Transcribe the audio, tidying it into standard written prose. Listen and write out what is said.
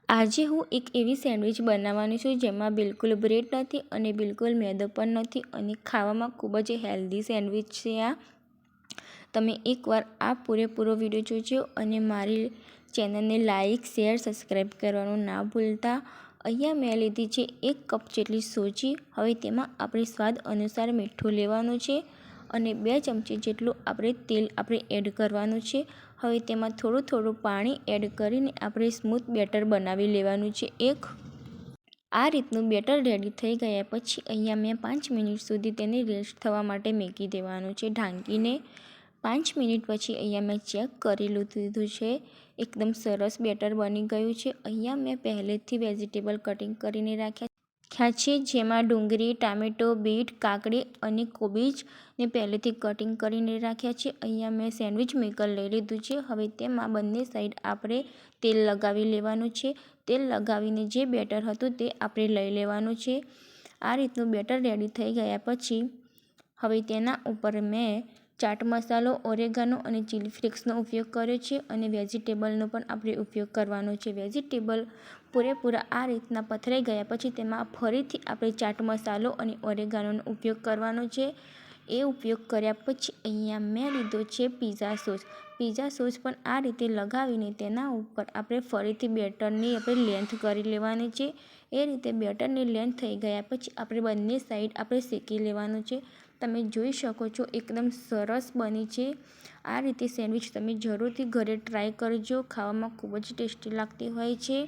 આજે હું એક એવી સેન્ડવિચ બનાવવાની છું જેમાં બિલકુલ બ્રેડ નથી અને બિલકુલ મેદો પણ નથી અને ખાવામાં ખૂબ જ હેલ્ધી સેન્ડવિચ છે આ. તમે એકવાર આ પૂરેપૂરો વિડીયો જોજો અને મારી ચેનલને લાઇક, શેર, સબસ્ક્રાઈબ કરવાનું ના ભૂલતા. અહીંયા મેં લીધી છે 1 કપ જેટલી સોજી. હવે તેમાં આપણે સ્વાદ અનુસાર મીઠું લેવાનું છે અને 2 ચમચી જેટલું તેલ એડ કરવાનું છે. હવે તેમાં થોડું પાણી એડ કરીને આપણે સ્મૂથ બેટર બનાવી લેવાનું છે. આ રીતનું બેટર રેડી થઈ ગયા પછી અહીંયા મેં 5 મિનિટ સુધી તેને રેસ્ટ થવા માટે મૂકી દેવાનું છે ઢાંકીને. 5 મિનિટ પછી અહીંયા મેં ચેક કરી લીધું છે. એકદમ સરસ બેટર બની ગયું છે. અહીંયા મેં પહેલેથી વેજીટેબલ કટિંગ કરીને રાખ્યા છે, જેમાં ડુંગળી, ટામેટો, બીટ, કાકડી અને કોબીજને પહેલેથી કટિંગ કરીને રાખ્યા છે. અહીંયા મેં સેન્ડવિચ મેકર લઈ લીધું છે. હવે તેમાં બંને સાઈડ આપણે તેલ લગાવી લેવાનું છે. તેલ લગાવીને જે બેટર હતું તે આપણે લઈ લેવાનું છે. આ રીતનું બેટર રેડી થઈ ગયા પછી હવે તેના ઉપર મેં ચાટ મસાલો, ઓરેગાનો અને ચીલી ફ્લેક્સનો ઉપયોગ કર્યો છે અને વેજીટેબલનો પણ આપણે ઉપયોગ કરવાનો છે. વેજીટેબલ પૂરેપૂરા આ રીતના પથરાઈ ગયા પછી તેમાં ફરીથી આપણે ચાટ મસાલો અને ઓરેગાનોનો ઉપયોગ કરવાનો છે. એ ઉપયોગ કર્યા પછી અહીંયા મેં લીધો છે પિઝા સોસ. પિઝા સોસ પણ આ રીતે લગાવીને તેના ઉપર આપણે ફરીથી બેટરની લેન્થ કરી લેવાની છે. એ રીતે બેટરની લેન્થ થઈ ગયા પછી આપણે બંને સાઈડ શેકી લેવાનું છે. તમે જોઈ શકો છો એકદમ સરસ બની છે. આ રીતે સેન્ડવિચ તમે જરૂરથી ઘરે ટ્રાય કરજો. ખાવામાં ખૂબ જ ટેસ્ટી લાગતી હોય છે.